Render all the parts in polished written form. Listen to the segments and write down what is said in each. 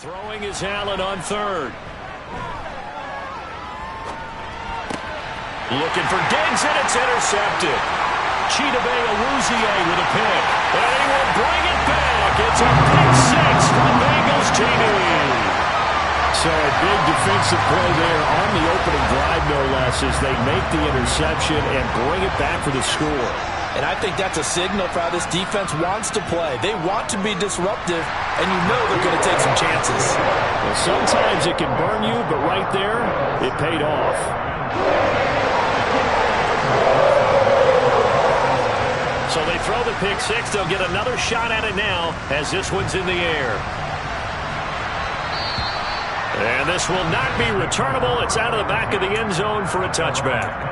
Throwing is Allen on third. Looking for Diggs, and it's intercepted. Chidobe Awuzie with a pick. And he will bring it back. It's a pick six for the Bengals TV. So a big defensive play there on the opening drive, no less, as they make the interception and bring it back for the score. And I think that's a signal for how this defense wants to play. They want to be disruptive, and you know they're going to take some chances. Well, sometimes it can burn you, but right there, it paid off. So they throw the pick six. They'll get another shot at it now as this one's in the air. And this will not be returnable. It's out of the back of the end zone for a touchback.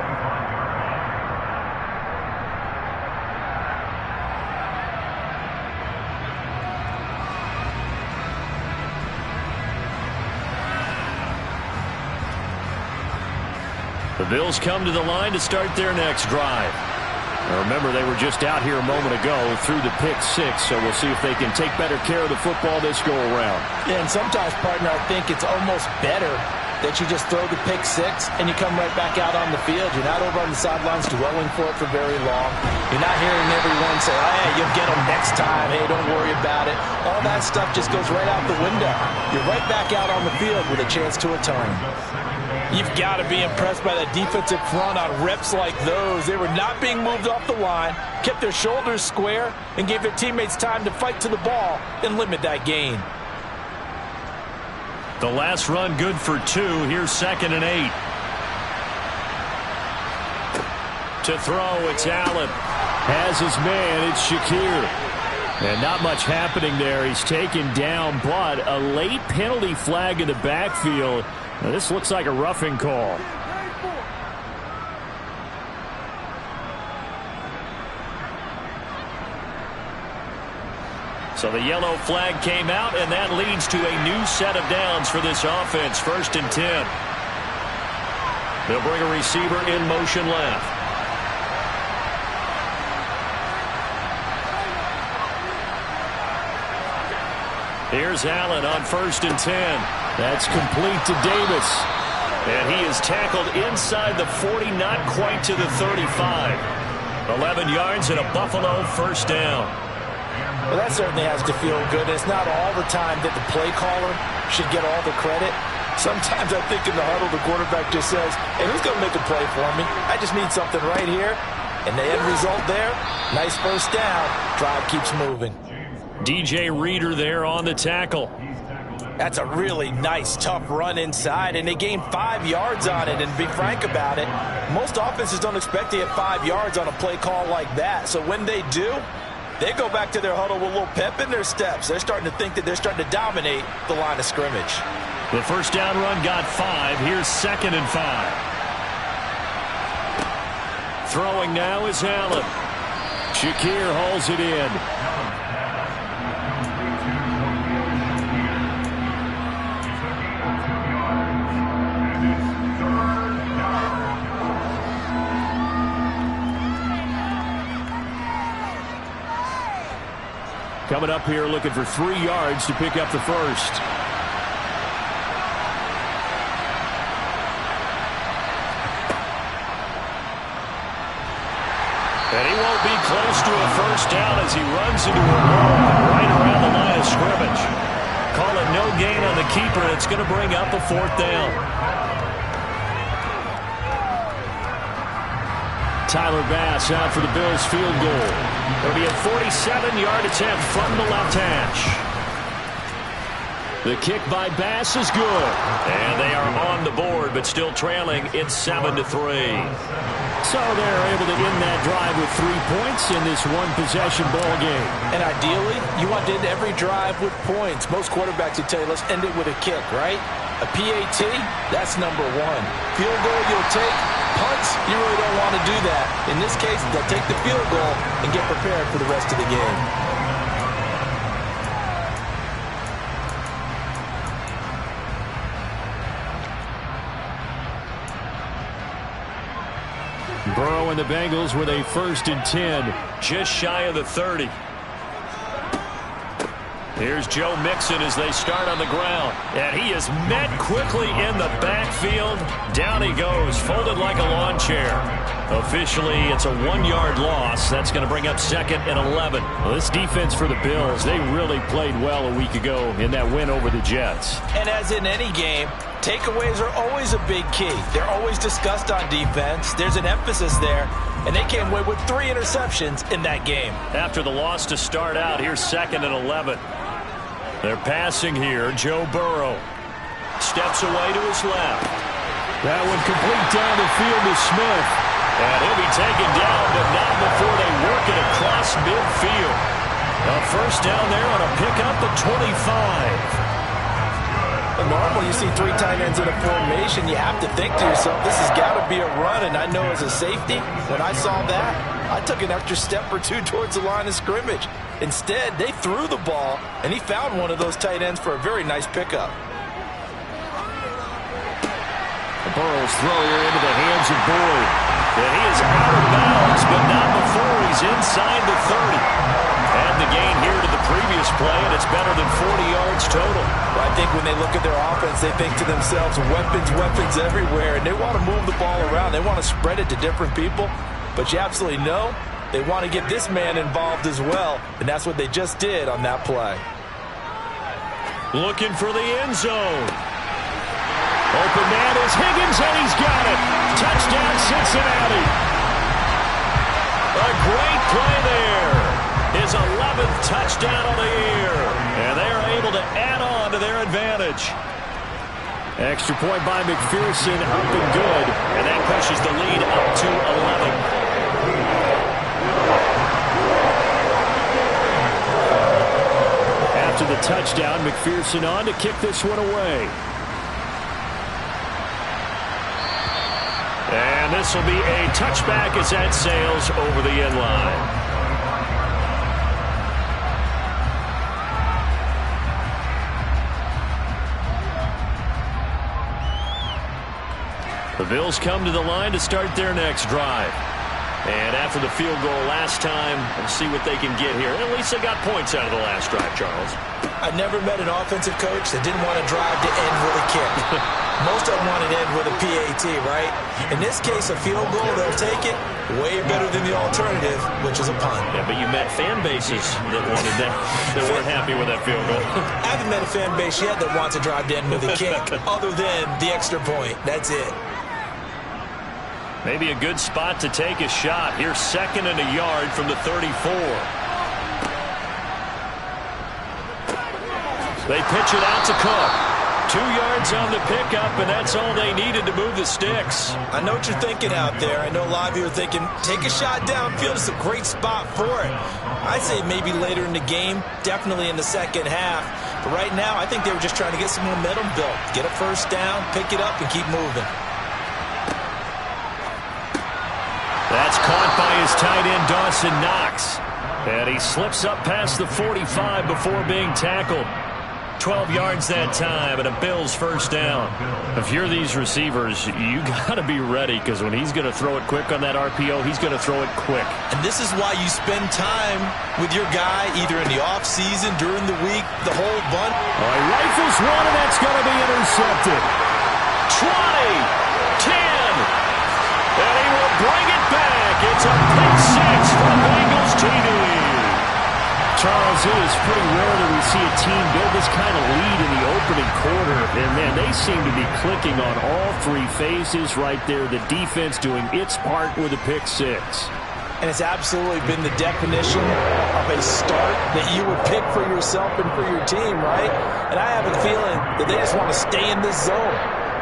The Bills come to the line to start their next drive. Now remember, they were just out here a moment ago through the pick six, so we'll see if they can take better care of the football this go-around. Yeah, and sometimes, partner, I think it's almost better that you just throw the pick six and you come right back out on the field. You're not over on the sidelines dwelling for it for very long. You're not hearing everyone say, oh, hey, you'll get them next time. Hey, don't worry about it. All that stuff just goes right out the window. You're right back out on the field with a chance to atone. You've got to be impressed by that defensive front on reps like those. They were not being moved off the line, kept their shoulders square, and gave their teammates time to fight to the ball and limit that gain. The last run good for 2. Here's 2nd and 8. To throw, it's Allen. Has his man, it's Shakir. And not much happening there. He's taken down, but a late penalty flag in the backfield. Now, this looks like a roughing call. So the yellow flag came out, and that leads to a new set of downs for this offense. 1st and 10. They'll bring a receiver in motion left. Here's Allen on 1st and 10. That's complete to Davis. And he is tackled inside the 40, not quite to the 35. 11 yards and a Buffalo 1st down. Well, that certainly has to feel good. It's not all the time that the play caller should get all the credit. Sometimes I think in the huddle, the quarterback just says, hey, who's going to make a play for me? I just need something right here. And the end result there, nice 1st down. Drive keeps moving. DJ Reader there on the tackle. That's a really nice, tough run inside, and they gained 5 yards on it. And to be frank about it, most offenses don't expect to get 5 yards on a play call like that. So when they do, they go back to their huddle with a little pep in their steps. They're starting to think that they're starting to dominate the line of scrimmage. The 1st down run got 5. Here's 2nd and 5. Throwing now is Allen. Shakir hauls it in. Coming up here looking for 3 yards to pick up the 1st. And he won't be close to a 1st down as he runs into a wall right around the line of scrimmage. Call it no gain on the keeper. It's going to bring up a 4th down. Tyler Bass out for the Bills field goal. It'll be a 47-yard attempt from the left hash. The kick by Bass is good. And they are on the board, but still trailing. It's 7-3. So they're able to end that drive with 3 points in this one-possession ball game. And ideally, you want to end every drive with points. Most quarterbacks would tell you, let's end it with a kick, right? A PAT, that's number 1. Field goal you'll take. Punts, you really don't want to do that. In this case, they'll take the field goal and get prepared for the rest of the game. Burrow and the Bengals with a 1st and 10. Just shy of the 30. Here's Joe Mixon as they start on the ground. And he is met quickly in the backfield. Down he goes, folded like a lawn chair. Officially, it's a 1-yard loss. That's going to bring up 2nd and 11. Well, this defense for the Bills, they really played well a week ago in that win over the Jets. And as in any game, takeaways are always a big key. They're always discussed on defense. There's an emphasis there. And they came away with 3 interceptions in that game. After the loss to start out, here's 2nd and 11. They're passing here. Joe Burrow steps away to his left. That one complete down the field to Smith. And he'll be taken down, but not before they work it across midfield. A first down there on a pickup at 25. Normally, you see 3 tight ends in a formation, you have to think to yourself, this has got to be a run. And I know as a safety, when I saw that, I took an extra step or 2 towards the line of scrimmage. Instead, they threw the ball, and he found one of those tight ends for a very nice pickup. Burrow's throw here into the hands of Boyd. And he is out of bounds, but not before he's inside the 30. And the gain here to the previous play, and it's better than 40 yards total. Well, I think when they look at their offense, they think to themselves, weapons, weapons everywhere, and they want to move the ball around. They want to spread it to different people, but you absolutely know they want to get this man involved as well, and that's what they just did on that play. Looking for the end zone. Open man is Higgins, and he's got it. Touchdown, Cincinnati. A great play there. His 11th touchdown of the year. And they are able to add on to their advantage. Extra point by McPherson, up and good. And that pushes the lead up to 11. After the touchdown, McPherson on to kick this one away. And this will be a touchback as that sails over the end line. The Bills come to the line to start their next drive. And after the field goal last time, we'll see what they can get here. At least they got points out of the last drive, Charles. I never met an offensive coach that didn't want to drive to end with a kick. Most of them want to end with a PAT, right? In this case, a field goal, they'll take it way better than the alternative, which is a punt. Yeah, but you met fan bases that wanted that, that weren't happy with that field goal. I haven't met a fan base yet that wants to drive to end with a kick, other than the extra point. That's it. Maybe a good spot to take a shot. Here's 2nd and a yard from the 34. They pitch it out to Cook. 2 yards on the pickup, and that's all they needed to move the sticks. I know what you're thinking out there. I know a lot of you are thinking, take a shot downfield. It's a great spot for it. I'd say maybe later in the game, definitely in the second half. But right now, I think they were just trying to get some momentum built. Get a first down, pick it up, and keep moving. That's caught by his tight end, Dawson Knox. And he slips up past the 45 before being tackled. 12 yards that time, and a Bills first down. If you're these receivers, you got to be ready, because when he's going to throw it quick on that RPO, he's going to throw it quick. And this is why you spend time with your guy, either in the offseason, during the week, the whole bunch. He rifles one, and that's going to be intercepted. 20, 10, and he will bring it back. It's a pick six for Bengals TV. Charles, it is pretty rare that we see a team build this kind of lead in the opening quarter. And, man, they seem to be clicking on all 3 phases right there. The defense doing its part with a pick six. And it's absolutely been the definition of a start that you would pick for yourself and for your team, right? And I have a feeling that they just want to stay in this zone.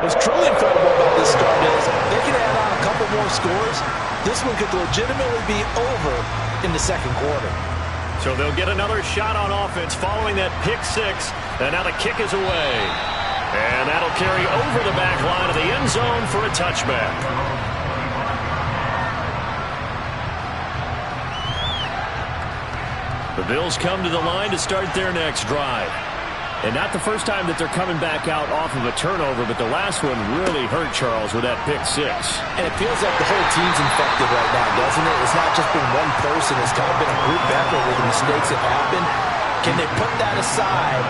What's truly incredible about this start is they can add on a couple more scores. This one could legitimately be over in the second quarter. So they'll get another shot on offense following that pick six. And now the kick is away. And that'll carry over the back line of the end zone for a touchback. The Bills come to the line to start their next drive. And not the first time that they're coming back out off of a turnover, but the last one really hurt Charles with that pick six. And it feels like the whole team's infected right now, doesn't it? It's not just been one person. It's kind of been a group effort with the mistakes that happened. Can they put that aside,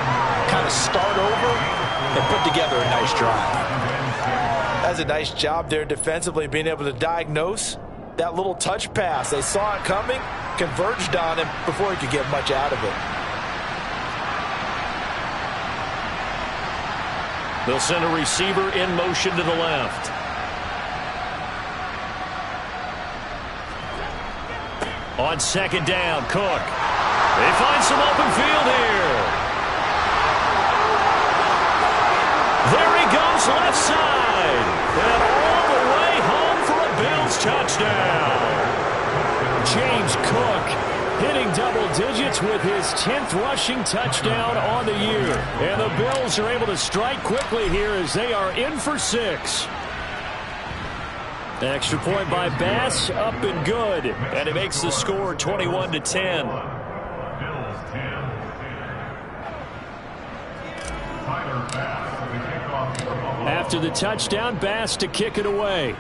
kind of start over, and put together a nice drive? That's a nice job there defensively, being able to diagnose that little touch pass. They saw it coming, converged on him before he could get much out of it. They'll send a receiver in motion to the left. On second down, Cook. They find some open field here. There he goes, left side. And all the way home for a Bills touchdown. James Cook hitting double digits with his 10th rushing touchdown on the year. And the Bills are able to strike quickly here as they are in for 6. Extra point by Bass, up and good. And it makes the score 21-10. After the touchdown, Bass to kick it away.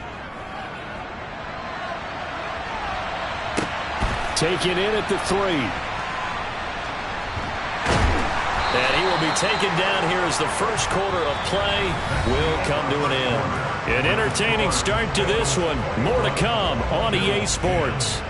Taken in at the 3. And he will be taken down here as the first quarter of play will come to an end. An entertaining start to this one. More to come on EA Sports.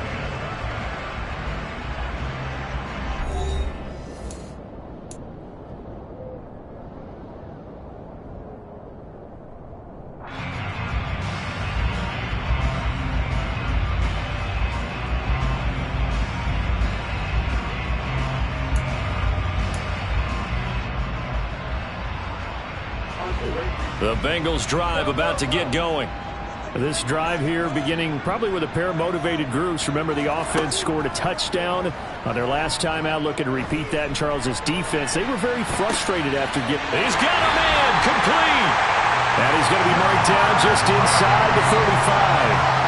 The Bengals drive about to get going. This drive here beginning probably with a pair of motivated groups. Remember, the offense scored a touchdown on their last time out, looking to repeat that in Charles's defense. They were very frustrated after getting... He's got a man, complete! And he's going to be marked down just inside the 35.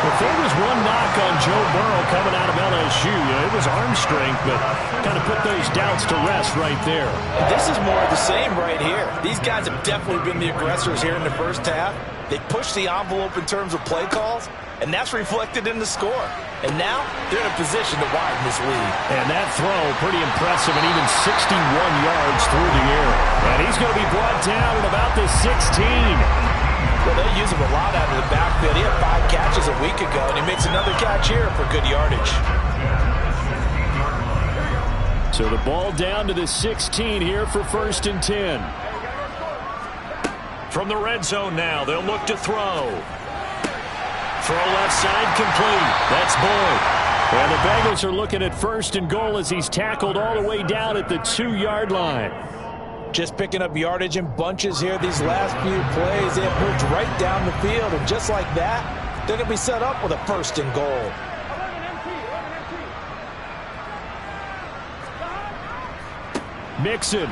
If there was one knock on Joe Burrow coming out of LSU, it was arm strength, but kind of put those doubts to rest right there. This is more of the same right here. These guys have definitely been the aggressors here in the first half. They pushed the envelope in terms of play calls, and that's reflected in the score. And now they're in a position to widen this lead. And that throw, pretty impressive, and even 61 yards through the air. And he's going to be brought down at about the 16. Well, they use him a lot out of the backfield. He had 5 catches a week ago, and he makes another catch here for good yardage. So the ball down to the 16 here for 1st and 10. From the red zone now, they'll look to throw. Throw left side, complete. That's Boyd. And the Bengals are looking at 1st and goal as he's tackled all the way down at the 2-yard line. Just picking up yardage in bunches here these last few plays. They have moved right down the field, and just like that, they're going to be set up with a 1st and goal. Mixon.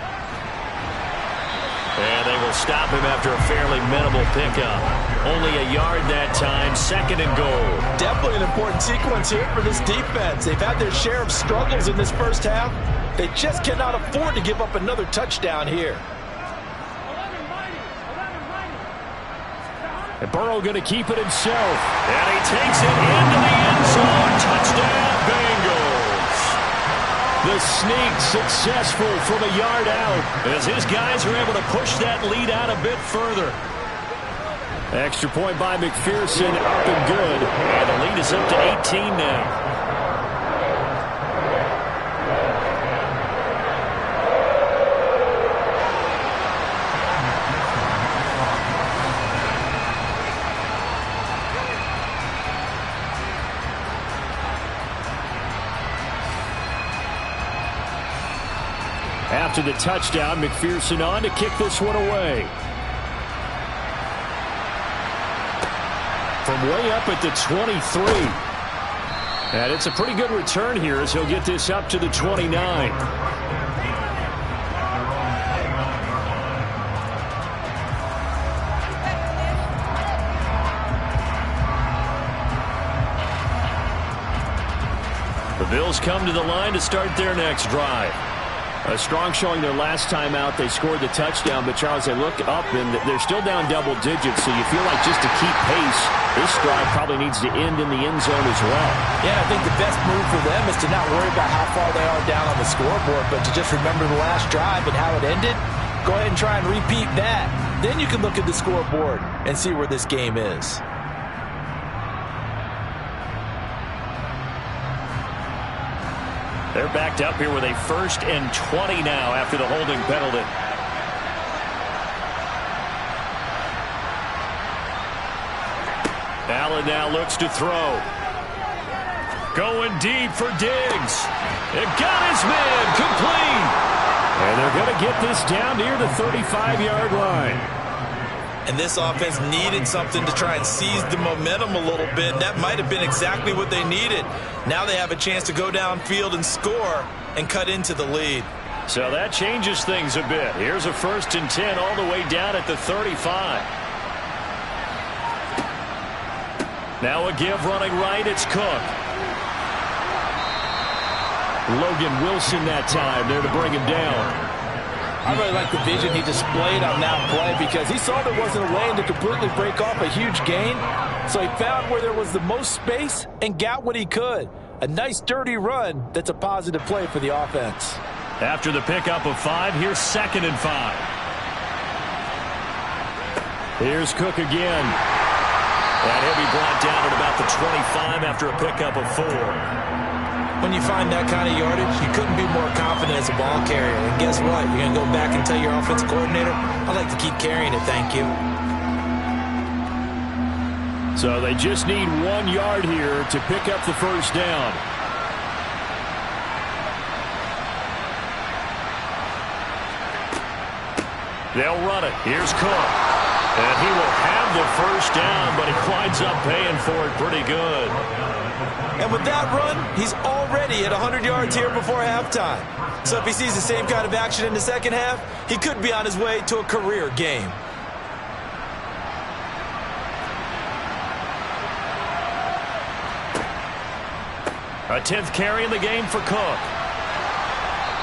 And they will stop him after a fairly minimal pickup. Only a yard that time, 2nd and goal. Definitely an important sequence here for this defense. They've had their share of struggles in this first half. They just cannot afford to give up another touchdown here. And Burrow going to keep it himself. And he takes it into the end zone. Touchdown, Bengals. The sneak successful from a yard out, as his guys are able to push that lead out a bit further. Extra point by McPherson, up and good. And the lead is up to 18 now. After the touchdown, McPherson on to kick this one away. From way up at the 23. And it's a pretty good return here as he'll get this up to the 29. The Bills come to the line to start their next drive. A strong showing their last time out. They scored the touchdown, but Charles, they look up and they're still down double digits, so you feel like just to keep pace, this drive probably needs to end in the end zone as well. Yeah, I think the best move for them is to not worry about how far they are down on the scoreboard, but to just remember the last drive and how it ended. Go ahead and try and repeat that. Then you can look at the scoreboard and see where this game is. They're backed up here with a 1st and 20 now after the holding penalty. Allen now looks to throw. Going deep for Diggs. It got his man complete. And they're going to get this down near the 35-yard line. And this offense needed something to try and seize the momentum a little bit. And that might have been exactly what they needed. Now they have a chance to go downfield and score and cut into the lead. So that changes things a bit. Here's a 1st and 10 all the way down at the 35. Now a give running right. It's Cook. Logan Wilson that time there to bring him down. I really like the vision he displayed on that play because he saw there wasn't a lane to completely break off a huge gain. So he found where there was the most space and got what he could. A nice, dirty run that's a positive play for the offense. After the pickup of 5, here's 2nd and 5. Here's Cook again. And he'll be brought down at about the 25 after a pickup of 4. When you find that kind of yardage, you couldn't be more confident as a ball carrier. And guess what? You're going to go back and tell your offensive coordinator, I'd like to keep carrying it, thank you. So they just need 1 yard here to pick up the 1st down. They'll run it. Here's Cook. And he will have the 1st down, but he winds up paying for it pretty good. And with that run, he's already at 100 yards here before halftime. So if he sees the same kind of action in the second half, he could be on his way to a career game. A 10th carry in the game for Cook.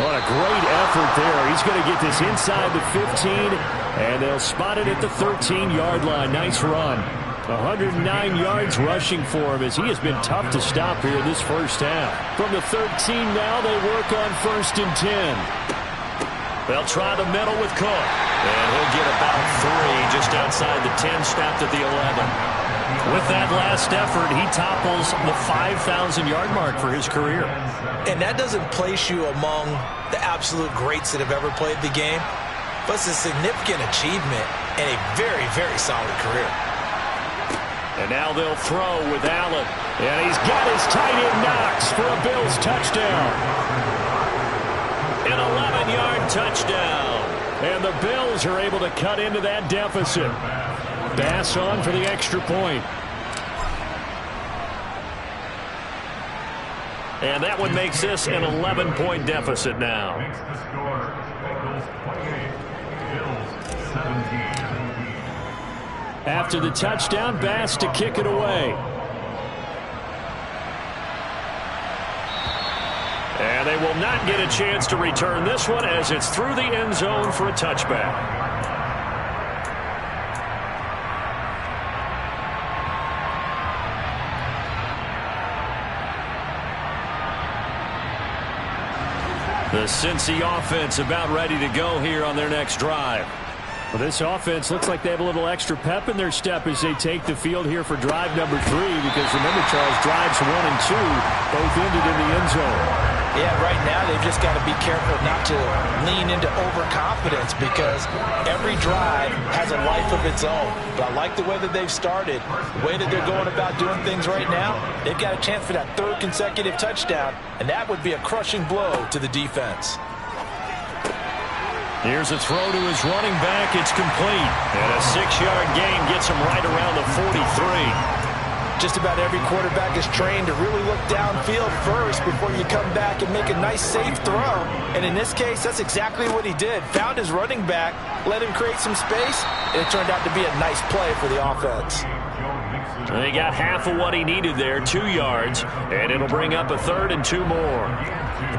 What a great effort there. He's going to get this inside the 15, and they'll spot it at the 13-yard line. Nice run. 109 yards rushing for him as he has been tough to stop here this first half. From the 13 now, they work on 1st and 10. They'll try the middle with Cook. And he'll get about 3 just outside the 10, snapped at the 11. With that last effort, he topples the 5,000-yard mark for his career. And that doesn't place you among the absolute greats that have ever played the game, but it's a significant achievement and a very, very solid career. And now they'll throw with Allen. And he's got his tight end Knox for a Bills touchdown. An 11-yard touchdown. And the Bills are able to cut into that deficit. Bass on for the extra point. And that one makes this an 11-point deficit now. After the touchdown, Bass to kick it away. And they will not get a chance to return this one as it's through the end zone for a touchback. The Cincy offense about ready to go here on their next drive. Well, this offense looks like they have a little extra pep in their step as they take the field here for drive number 3, because remember, Charles, drives 1 and 2 both ended in the end zone. Yeah, right now they've just got to be careful not to lean into overconfidence because every drive has a life of its own. But I like the way that they've started, the way that they're going about doing things right now. They've got a chance for that 3rd consecutive touchdown, and that would be a crushing blow to the defense. Here's a throw to his running back. It's complete. And a 6-yard gain gets him right around the 43. Just about every quarterback is trained to really look downfield first before you come back and make a nice, safe throw. And in this case, that's exactly what he did. Found his running back, let him create some space, and it turned out to be a nice play for the offense. They got half of what he needed there, 2 yards, and it'll bring up a 3rd and 2 more.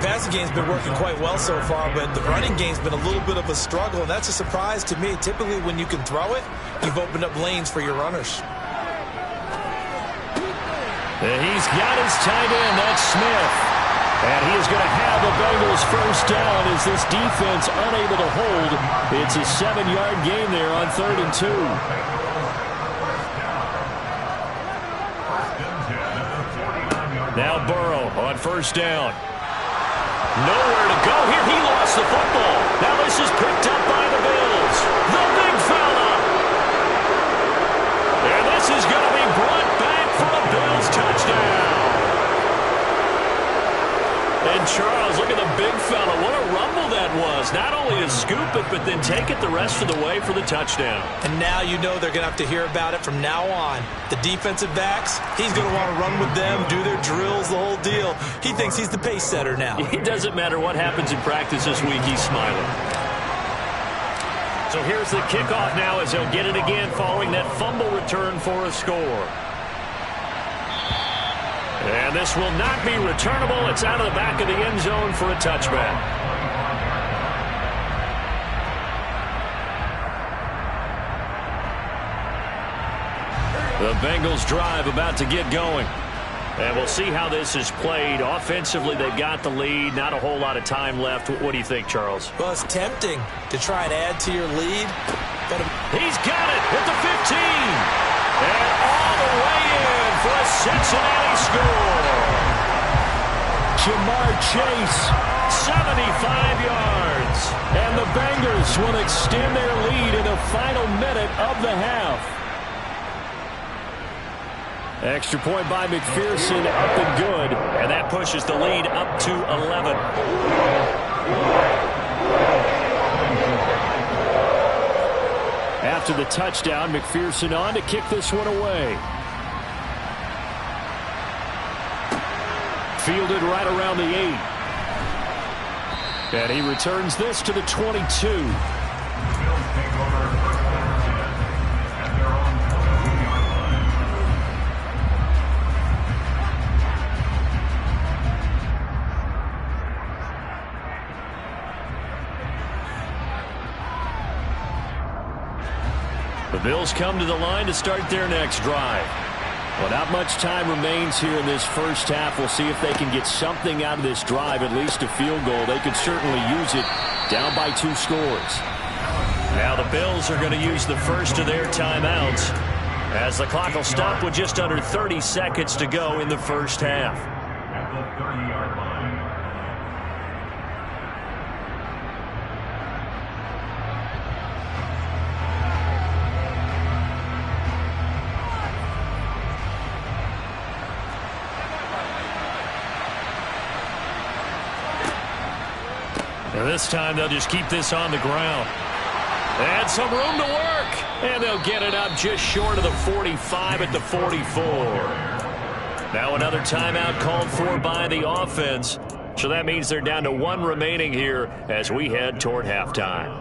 passing game's been working quite well so far, but the running game's been a little bit of a struggle, and that's a surprise to me. Typically, when you can throw it, you've opened up lanes for your runners. And he's got his tight end, that's Smith. And he is going to have the Bengals first down as this defense unable to hold. It's a 7-yard gain there on 3rd and 2. Now Burrow on first down. Nowhere to go here. He lost the football. Now this is picked up by the Bills. The big fella. And this is going to be brought back for a Bills touchdown. And Charles, look at the big fella. What a rumble that was. Not only to scoop it, but then take it the rest of the way for the touchdown. And now you know they're going to have to hear about it from now on. The defensive backs, he's going to want to run with them, do their drills, the whole deal. He thinks he's the pace setter now. It doesn't matter what happens in practice this week, he's smiling. So here's the kickoff now as he'll get it again following that fumble return for a score. And this will not be returnable. It's out of the back of the end zone for a touchback. The Bengals drive about to get going. And we'll see how this is played. Offensively, they've got the lead. Not a whole lot of time left. What do you think, Charles? Well, it's tempting to try and add to your lead. But he's got it at the 15. And all the way in for a Cincinnati score. Jamar Chase, 75 yards. And the Bengals will extend their lead in the final minute of the half. Extra point by McPherson, up and good. And that pushes the lead up to 11. After the touchdown, McPherson on to kick this one away. Fielded right around the 8. And he returns this to the 22. The Bills come to the line to start their next drive. Well, not much time remains here in this first half. We'll see if they can get something out of this drive, at least a field goal. They could certainly use it down by 2 scores. Now the Bills are going to use the first of their timeouts as the clock will stop with just under 30 seconds to go in the first half. At the 30-yard line. And this time they'll just keep this on the ground. And some room to work. And they'll get it up just short of the 45 at the 44. Now another timeout called for by the offense. So that means they're down to 1 remaining here as we head toward halftime.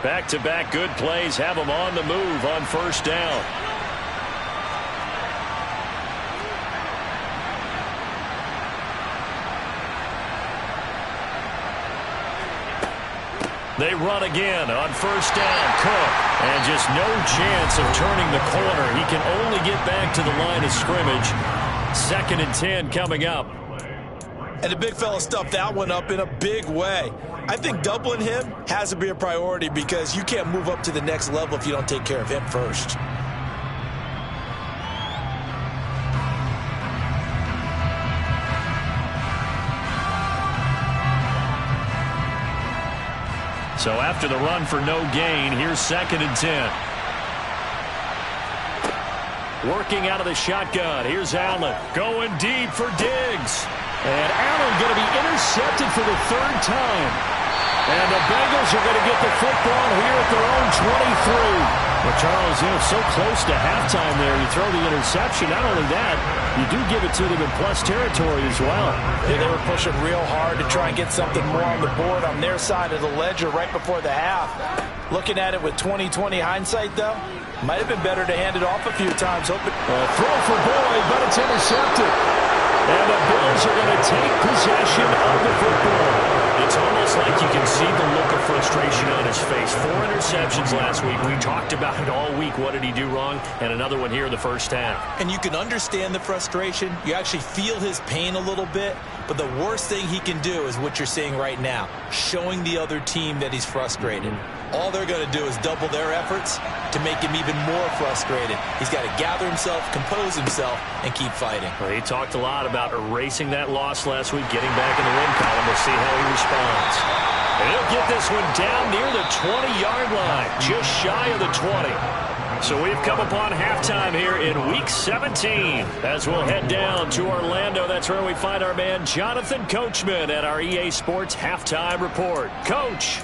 Back-to-back good plays have them on the move on first down. They run again on first down. Cook. And just no chance of turning the corner. He can only get back to the line of scrimmage. 2nd and 10 coming up. And the big fella stuffed that one up in a big way. I think doubling him has to be a priority because you can't move up to the next level if you don't take care of him first. So after the run for no gain, here's 2nd and 10. Working out of the shotgun. Here's Allen going deep for Diggs. And Allen going to be intercepted for the 3rd time. And the Bengals are going to get the football here at their own 23. Well, Charles, so close to halftime there. You throw the interception. Not only that, you do give it to them in plus territory as well. Yeah, they were pushing real hard to try and get something more on the board on their side of the ledger right before the half. Looking at it with 20/20 hindsight, though, might have been better to hand it off a few times. Throw for Boyd, but it's intercepted. And the Bills are going to take possession of the football. It's almost like you can see the look of frustration on his face. 4 interceptions last week. We talked about it all week. What did he do wrong? And another one here in the first half. And you can understand the frustration. You actually feel his pain a little bit. But the worst thing he can do is what you're seeing right now, showing the other team that he's frustrated. All they're going to do is double their efforts to make him even more frustrated. He's got to gather himself, compose himself, and keep fighting. Well, he talked a lot about erasing that loss last week, getting back in the win column. We'll see how he responds. And he'll get this one down near the 20-yard line, just shy of the 20. So we've come upon halftime here in Week 17. As we'll head down to Orlando, that's where we find our man Jonathan Coachman at our EA Sports Halftime Report. Coach.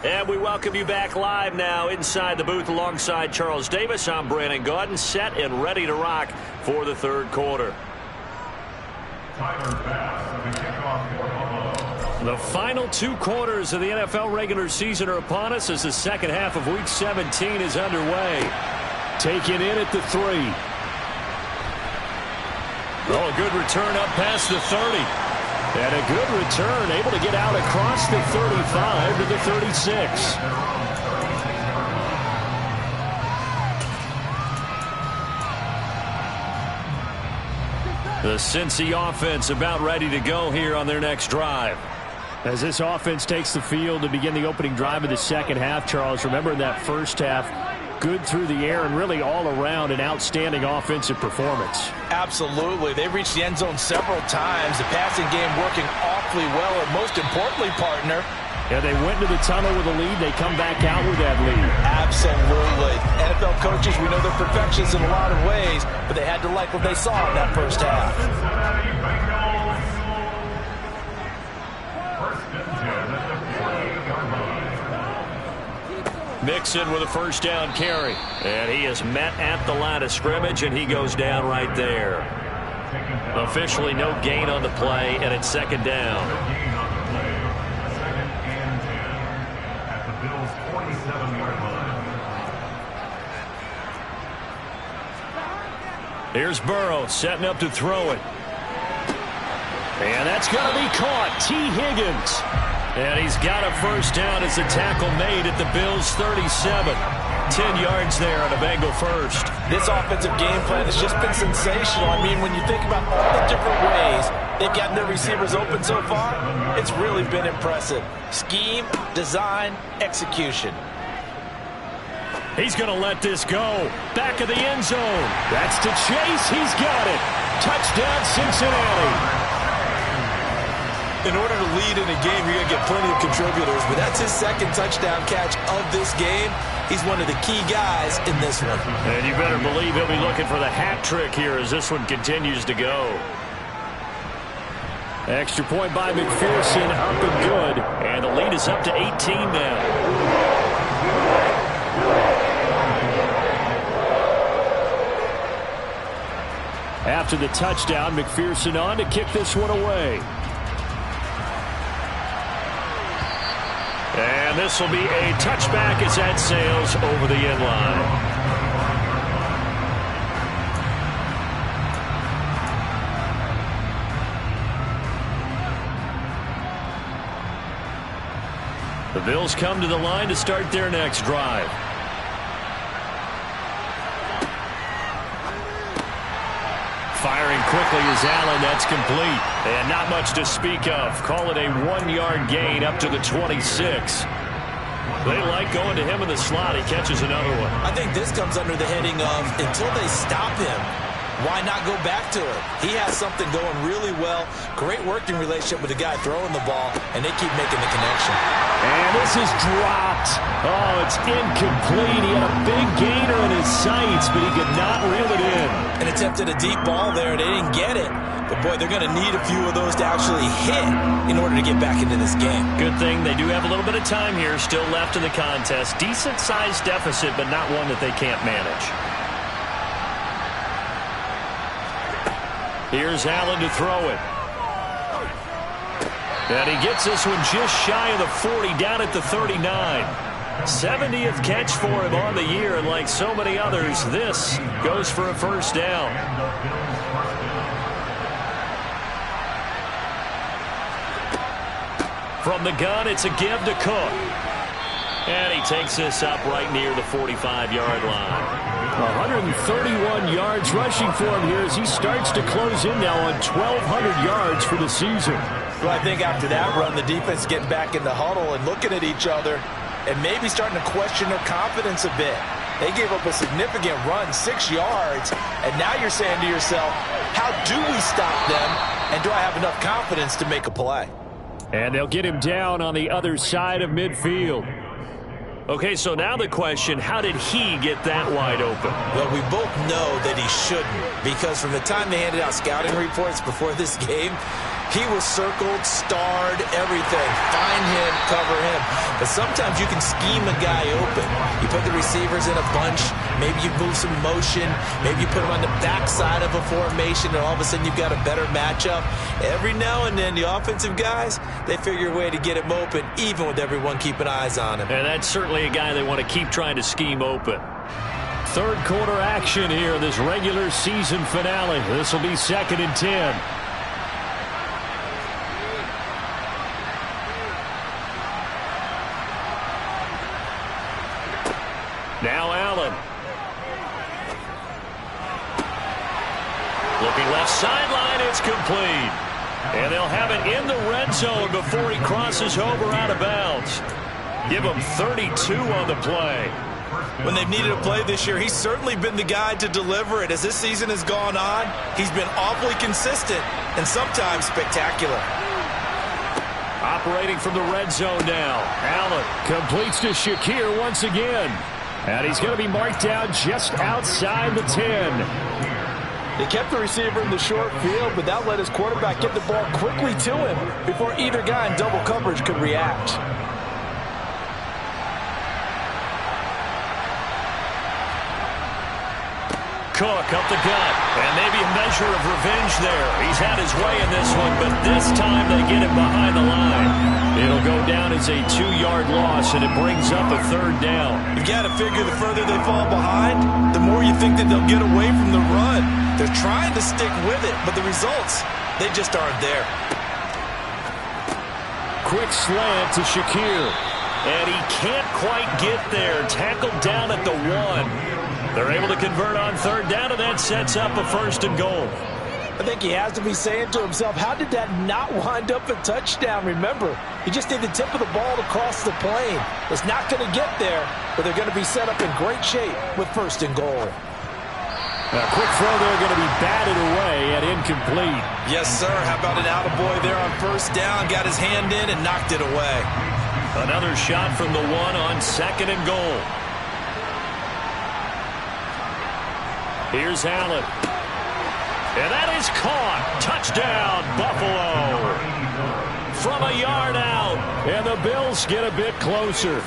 And we welcome you back live now inside the booth alongside Charles Davis. I'm Brandon Gaudin, set and ready to rock for the third quarter. The final 2 quarters of the NFL regular season are upon us as the second half of Week 17 is underway. Taken in at the 3. Oh, a good return up past the 30. And a good return, able to get out across the 35 to the 36. The Cincy offense about ready to go here on their next drive. As this offense takes the field to begin the opening drive of the second half, Charles, remember in that first half, good through the air and really all around an outstanding offensive performance. Absolutely. They reached the end zone several times. The passing game working awfully well, and most importantly, partner. Yeah, they went to the tunnel with a lead. They come back out with that lead. Absolutely. NFL coaches, we know they're perfectionists in a lot of ways, but they had to like what they saw in that first half. Mixon with a first down carry. And he is met at the line of scrimmage, and he goes down right there. Officially no gain on the play, and it's second down. Here's Burrow setting up to throw it. And that's going to be caught. T. Higgins. And he's got a first down as the tackle made at the Bills' 37. 10 yards there on a Bengal first. This offensive game plan has just been sensational. I mean, when you think about all the different ways they've gotten their receivers open so far, it's really been impressive. Scheme, design, execution. He's going to let this go. Back of the end zone. That's to Chase. He's got it. Touchdown, Cincinnati. In order to lead in a game, you're going to get plenty of contributors, but that's his second touchdown catch of this game. He's one of the key guys in this one. And you better believe he'll be looking for the hat trick here as this one continues to go. Extra point by McPherson, up and good. And the lead is up to 18 now. After the touchdown, McPherson on to kick this one away. And this will be a touchback as that sails over the end line. The Bills come to the line to start their next drive. Firing quickly is Allen. That's complete. And not much to speak of. Call it a 1-yard gain up to the 26. They like going to him in the slot. He catches another one. I think this comes under the heading of until they stop him, why not go back to it? He has something going really well. Great working relationship with the guy throwing the ball, and they keep making the connection. And this is dropped. Oh, it's incomplete. He had a big gainer in his sights, but he could not reel it in. And attempted a deep ball there. They didn't get it. But, boy, they're going to need a few of those to actually hit in order to get back into this game. Good thing they do have a little bit of time here still left in the contest. Decent-sized deficit, but not one that they can't manage. Here's Allen to throw it. And he gets this one just shy of the 40, down at the 39. 70th catch for him on the year, and like so many others, this goes for a first down. From the gun, it's a give to Cook. And he takes this up right near the 45-yard line. 131 yards rushing for him here as he starts to close in now on 1,200 yards for the season. Well, I think after that run, the defense getting back in the huddle and looking at each other and maybe starting to question their confidence a bit. They gave up a significant run, 6 yards, and now you're saying to yourself, how do we stop them, and do I have enough confidence to make a play? And they'll get him down on the other side of midfield. Okay, so now the question, how did he get that wide open? Well, we both know that he shouldn't, because from the time they handed out scouting reports before this game, he was circled, starred, everything. Find him, cover him. But sometimes you can scheme a guy open. You put the receivers in a bunch. Maybe you move some motion. Maybe you put him on the backside of a formation, and all of a sudden you've got a better matchup. Every now and then, the offensive guys, they figure a way to get him open, even with everyone keeping eyes on him. And that's certainly a guy they want to keep trying to scheme open. Third quarter action here, this regular season finale. This will be 2nd and 10. Now Allen. Looking left sideline, it's complete. And they'll have it in the red zone before he crosses over out of bounds. Give him 32 on the play. When they've needed a play this year, he's certainly been the guy to deliver it. As this season has gone on, he's been awfully consistent and sometimes spectacular. Operating from the red zone now. Allen completes to Shakir once again. And he's going to be marked down just outside the 10. They kept the receiver in the short field, but that let his quarterback get the ball quickly to him before either guy in double coverage could react. Cook up the gut, and maybe a measure of revenge there. He's had his way in this one, but this time they get him behind the line. It'll go down as a 2-yard loss, and it brings up a 3rd down. You've got to figure the further they fall behind, the more you think that they'll get away from the run. They're trying to stick with it, but the results, they just aren't there. Quick slant to Shakir. And he can't quite get there. Tackled down at the 1. They're able to convert on 3rd down, and that sets up a 1st and goal. I think he has to be saying to himself, how did that not wind up a touchdown? Remember, he just did the tip of the ball to cross the plane. It's not going to get there, but they're going to be set up in great shape with 1st and goal. A quick throw there, going to be batted away and incomplete. Yes, sir. How about an attaboy there on 1st down? Got his hand in and knocked it away. Another shot from the 1 on 2nd and goal. Here's Allen. And that is caught. Touchdown, Buffalo. From a yard out. And the Bills get a bit closer.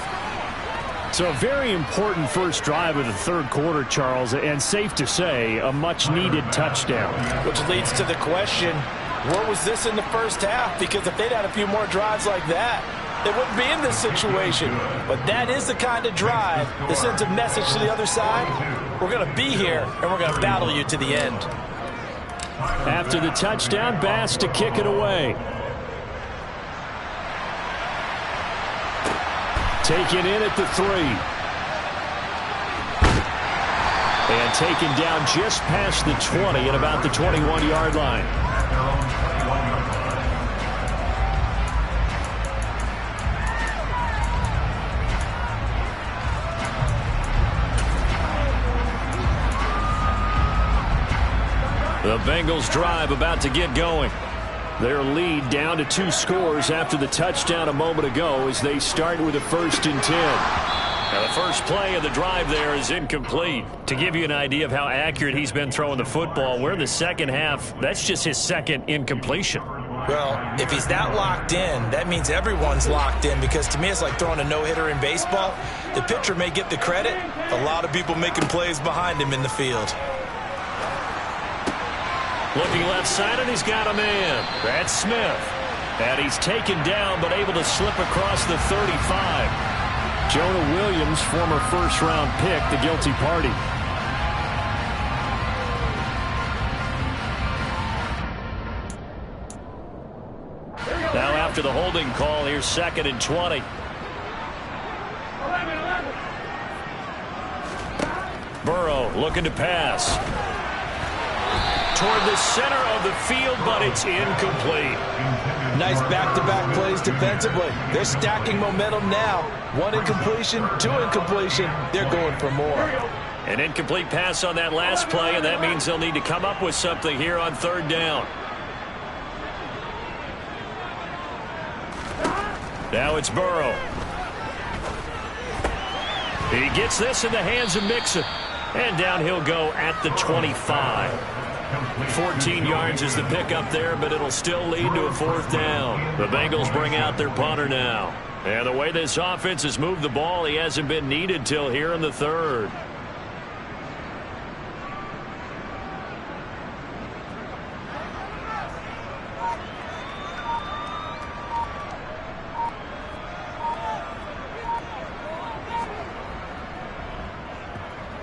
So a very important first drive of the 3rd quarter, Charles, and safe to say, a much-needed touchdown. Which leads to the question, where was this in the first half? Because if they'd had a few more drives like that, they wouldn't be in this situation. But that is the kind of drive that sends a message to the other side. We're going to be here, and we're going to battle you to the end. After the touchdown, Bass to kick it away. Taken in at the 3. And taken down just past the 20 at about the 21-yard line. The Bengals drive about to get going. Their lead down to 2 scores after the touchdown a moment ago as they start with a 1st and 10. Now the first play of the drive there is incomplete. To give you an idea of how accurate he's been throwing the football, we're in the second half. That's just his 2nd incompletion. Well, if he's that locked in, that means everyone's locked in, because to me it's like throwing a no-hitter in baseball. The pitcher may get the credit. A lot of people making plays behind him in the field. Looking left side, and he's got a man. That's Smith. And he's taken down, but able to slip across the 35. Jonah Williams, former first-round pick, the guilty party. Now after the holding call, here's 2nd and 20. Burrow looking to pass. Toward the center of the field, but it's incomplete. Nice back-to-back plays defensively. They're stacking momentum now. 1 incompletion, 2 incompletion. They're going for more. An incomplete pass on that last play, and that means they'll need to come up with something here on 3rd down. Now it's Burrow. He gets this in the hands of Mixon. And down he'll go at the 25. 14 yards is the pickup there, but it'll still lead to a 4th down. The Bengals bring out their punter now. And the way this offense has moved the ball, he hasn't been needed till here in the 3rd.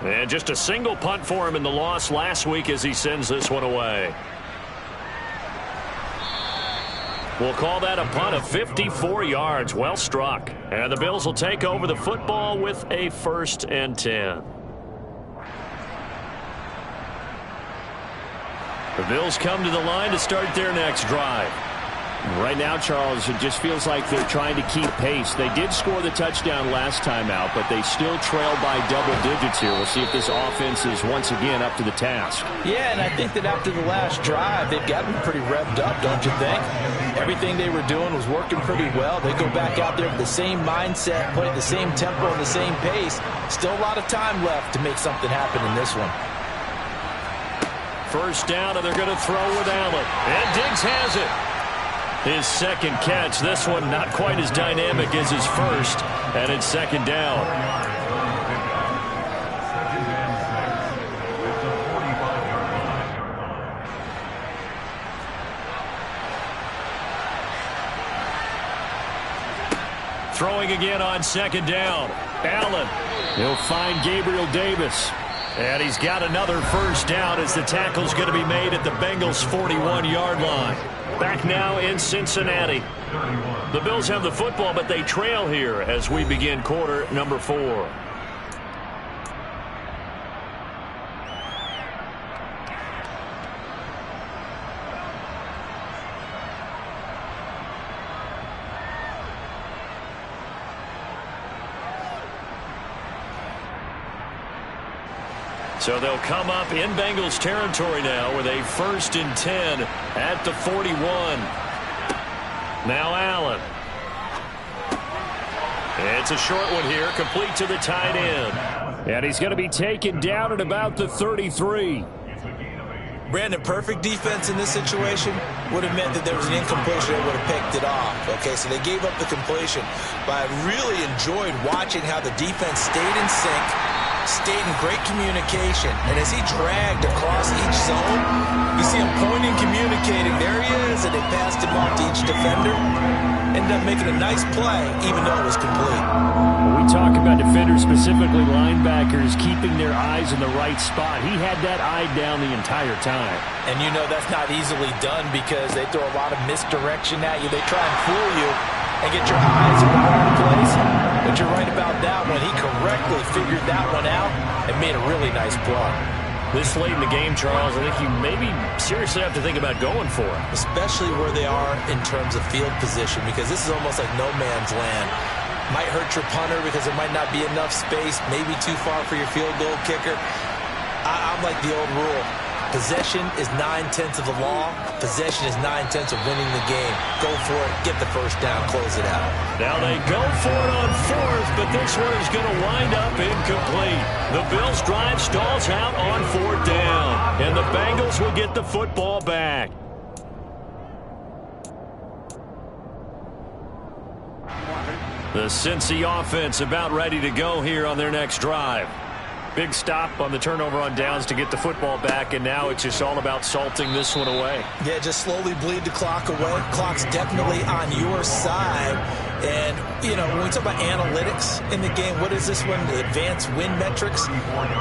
And just a single punt for him in the loss last week as he sends this one away. We'll call that a punt of 54 yards. Well struck. And the Bills will take over the football with a 1st and 10. The Bills come to the line to start their next drive. Right now, Charles, it just feels like they're trying to keep pace. They did score the touchdown last time out, but they still trail by double digits here. We'll see if this offense is once again up to the task. Yeah, and I think that after the last drive, they've got them pretty revved up, don't you think? Everything they were doing was working pretty well. They go back out there with the same mindset, play at the same tempo and the same pace. Still a lot of time left to make something happen in this one. 1st down, and they're going to throw with Allen. And Diggs has it. His 2nd catch. This one not quite as dynamic as his 1st. And it's 2nd down. Throwing again on 2nd down. Allen. He'll find Gabriel Davis. And he's got another 1st down as the tackle's going to be made at the Bengals' 41-yard line. Back now in Cincinnati. The Bills have the football, but they trail here as we begin quarter number 4. So they'll come up in Bengals territory now with a 1st and 10 at the 41. Now Allen. It's a short one here, complete to the tight end. And he's going to be taken down at about the 33. Brandon, perfect defense in this situation would have meant that there was an incompletion that would have picked it off. Okay, so they gave up the completion. But I really enjoyed watching how the defense stayed in sync, stayed in great communication. And as he dragged across each zone, you see him pointing, communicating. There he is, and they passed him off to each defender. Ended up making a nice play, even though it was complete. When we talk about defenders, specifically linebackers, keeping their eyes in the right spot, he had that eye down the entire time. And you know that's not easily done because they throw a lot of misdirection at you. They try and fool you and get your eyes in the wrong place. But you're right about that one. He correctly figured that one out and made a really nice play. This late in the game, Charles, I think you maybe seriously have to think about going for it. Especially where they are in terms of field position, because this is almost like no man's land. Might hurt your punter because there might not be enough space, maybe too far for your field goal kicker. I'm like the old rule. Possession is 9/10 of the law. Possession is 9/10 of winning the game. Go for it. Get the first down. Close it out. Now they go for it on fourth, but this one is going to wind up incomplete. The Bills' drive stalls out on fourth down, and the Bengals will get the football back. The Cincy offense about ready to go here on their next drive. Big stop on the turnover on downs to get the football back, and now it's just all about salting this one away. Yeah, just slowly bleed the clock away. Clock's definitely on your side. And, you know, when we talk about analytics in the game, what is this one? The advanced win metrics?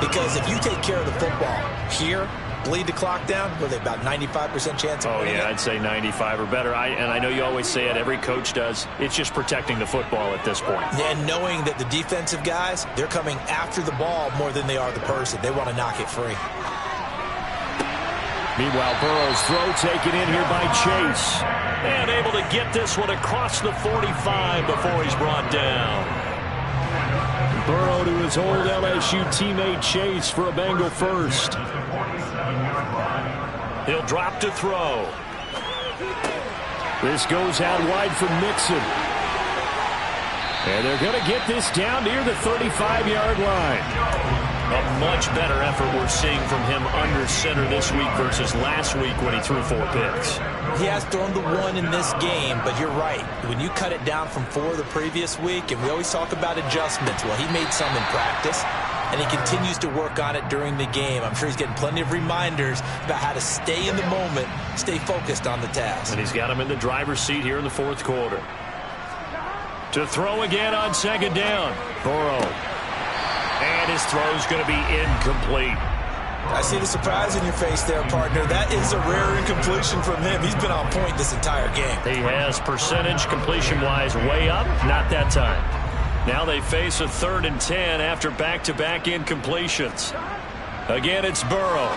Because if you take care of the football here, bleed the clock down, were they about 95% chance of winning? Oh, yeah, I'd say 95 or better. And I know you always say it, every coach does. It's just protecting the football at this point. Yeah, and knowing that the defensive guys, they're coming after the ball more than they are the person. They want to knock it free. Meanwhile, Burrow's throw taken in here by Chase. And able to get this one across the 45 before he's brought down. Burrow to his old LSU teammate Chase for a Bengal first. He'll drop to throw. This goes out wide for Mixon. And they're going to get this down near the 35-yard line. A much better effort we're seeing from him under center this week versus last week when he threw 4 picks. He has thrown the 1 in this game, but you're right. When you cut it down from 4 the previous week, and we always talk about adjustments, well, he made some in practice, and he continues to work on it during the game. I'm sure he's getting plenty of reminders about how to stay in the moment, stay focused on the task. And he's got him in the driver's seat here in the 4th quarter. To throw again on 2nd down. Burrow. And his throw's going to be incomplete. I see the surprise in your face there, partner. That is a rare incompletion from him. He's been on point this entire game. He has percentage completion-wise way up. Not that time. Now they face a 3rd and 10 after back-to-back incompletions. Again, it's Burrow.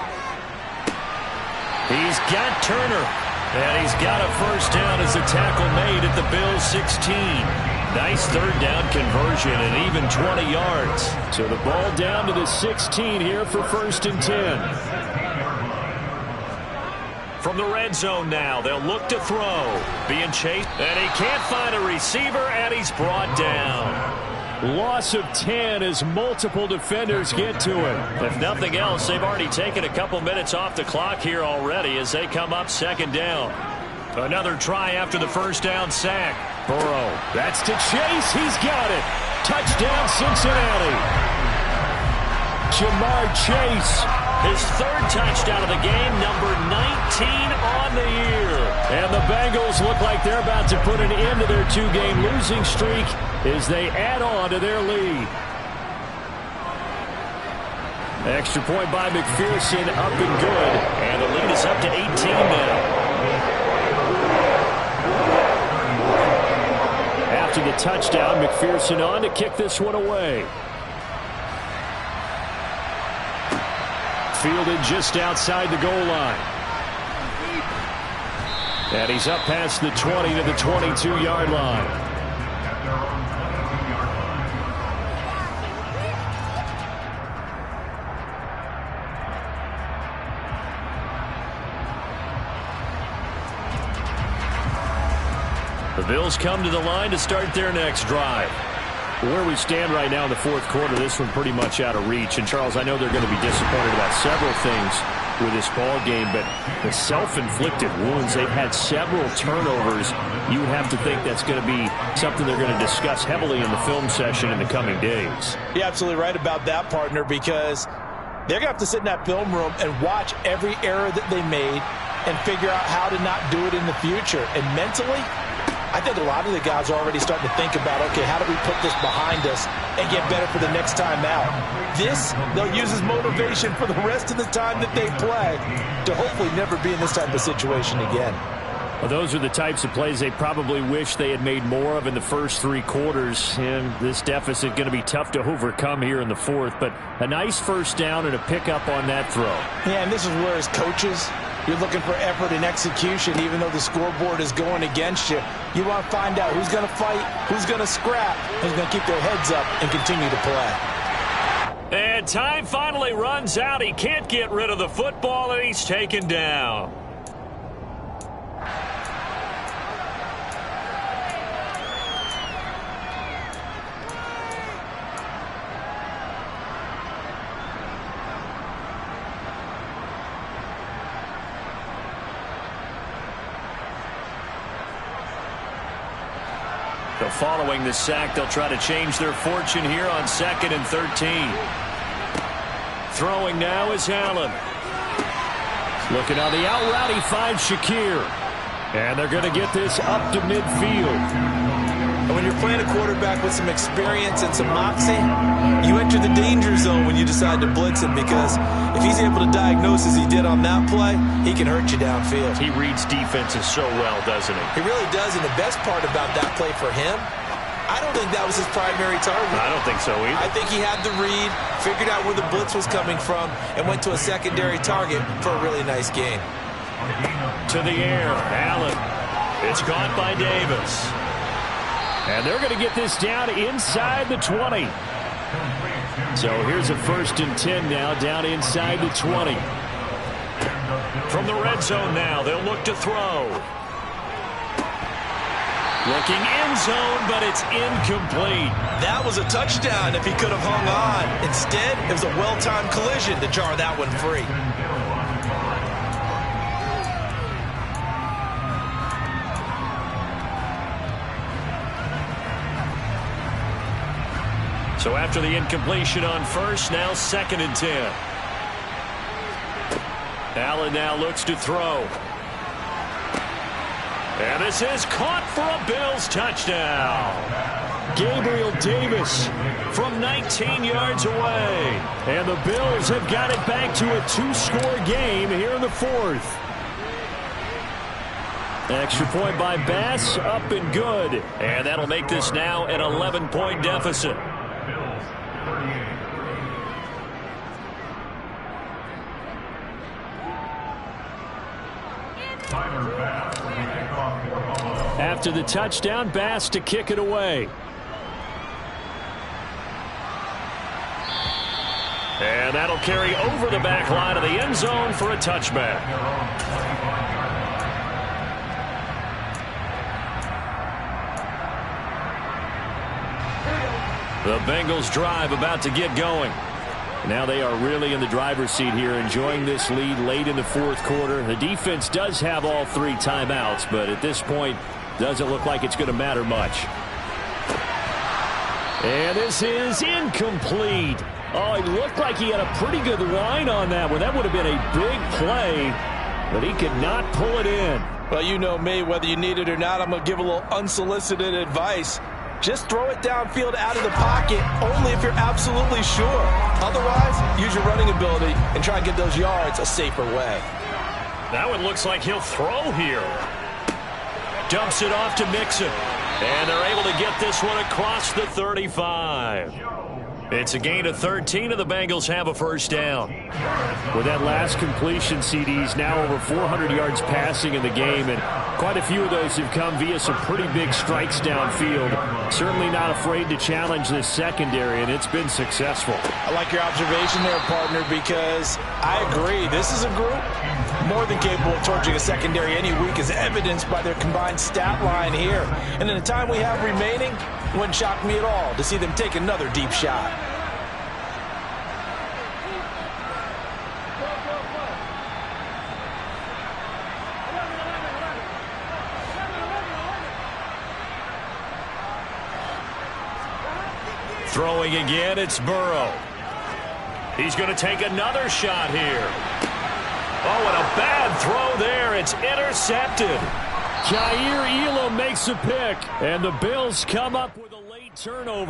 He's got Turner. And he's got a first down as the tackle made at the Bills' 16. Nice 3rd down conversion and even 20 yards. So the ball down to the 16 here for 1st and 10. From the red zone now, they'll look to throw. Being chased, and he can't find a receiver, and he's brought down. Loss of 10 as multiple defenders get to him. If nothing else, they've already taken a couple minutes off the clock here already as they come up 2nd down. Another try after the first down sack. Burrow, that's to Chase. He's got it. Touchdown, Cincinnati. Jamar Chase. His 3rd touchdown of the game, number 19 on the year. And the Bengals look like they're about to put an end to their 2-game losing streak as they add on to their lead. Extra point by McPherson, up and good. And the lead is up to 18 now. After the touchdown, McPherson on to kick this one away. Fielded just outside the goal line. And he's up past the 20 to the 22-yard line. The Bills come to the line to start their next drive. Where we stand right now in the 4th quarter, this one pretty much out of reach. And, Charles, I know they're going to be disappointed about several things with this ball game, but the self-inflicted wounds, they've had several turnovers. You would have to think that's going to be something they're going to discuss heavily in the film session in the coming days. You're absolutely right about that, partner, because they're going to have to sit in that film room and watch every error that they made and figure out how to not do it in the future. And mentally, I think a lot of the guys are already starting to think about, okay, how do we put this behind us and get better for the next time out? This, they'll use as motivation for the rest of the time that they play to hopefully never be in this type of situation again. Well, those are the types of plays they probably wish they had made more of in the first 3 quarters. And this deficit going to be tough to overcome here in the 4th. But a nice first down and a pickup on that throw. Yeah, and this is where as coaches, you're looking for effort and execution, even though the scoreboard is going against you. You want to find out who's going to fight, who's going to scrap, who's going to keep their heads up and continue to play. And And time finally runs out. He can't get rid of the football, and he's taken down. So following the sack, they'll try to change their fortune here on 2nd and 13. Throwing now is Allen. Looking on the out route, he finds Shakir. And they're going to get this up to midfield. When you're playing a quarterback with some experience and some moxie, you enter the danger zone when you decide to blitz him, because if he's able to diagnose as he did on that play, he can hurt you downfield. He reads defenses so well, doesn't he? He really does, and the best part about that play for him, I don't think that was his primary target. I don't think so either. I think he had the read, figured out where the blitz was coming from, and went to a secondary target for a really nice gain. To the air, Allen. It's caught by Davis. And they're going to get this down inside the 20. So here's a 1st and 10 now, down inside the 20. From the red zone now, they'll look to throw. Looking end zone, but it's incomplete. That was a touchdown if he could have hung on. Instead, it was a well-timed collision to jar that one free. So after the incompletion on 1st, now 2nd and 10. Allen now looks to throw. And this is caught for a Bills touchdown. Gabriel Davis From 19 yards away. And the Bills have got it back to a 2-score game here in the 4th. Extra point by Bass, up and good. And that'll make this now an 11-point deficit. After the touchdown, Bass to kick it away. And that'll carry over the back line of the end zone for a touchback. The Bengals drive about to get going. Now they are really in the driver's seat here, enjoying this lead late in the 4th quarter. The defense does have all 3 timeouts, but at this point, doesn't look like it's going to matter much. And this is incomplete. Oh, it looked like he had a pretty good line on that one. That would have been a big play, but he could not pull it in. Well, you know me, whether you need it or not, I'm going to give a little unsolicited advice. Just throw it downfield out of the pocket, only if you're absolutely sure. Otherwise, use your running ability and try and get those yards a safer way. That one looks like he'll throw here. Dumps it off to Mixon. And they're able to get this one across the 35. It's a gain of 13, and the Bengals have a 1st down. With that last completion, CD's now over 400 yards passing in the game, and quite a few of those have come via some pretty big strikes downfield. Certainly not afraid to challenge this secondary, and it's been successful. I like your observation there, partner, because I agree. This is a group more than capable of torching a secondary any week, as evidenced by their combined stat line here. And in the time we have remaining, it wouldn't shock me at all to see them take another deep shot. Throwing again, it's Burrow. He's going to take another shot here. Oh, and a bad throw there. It's intercepted. Jair Elam makes a pick, and the Bills come up with a late turnover.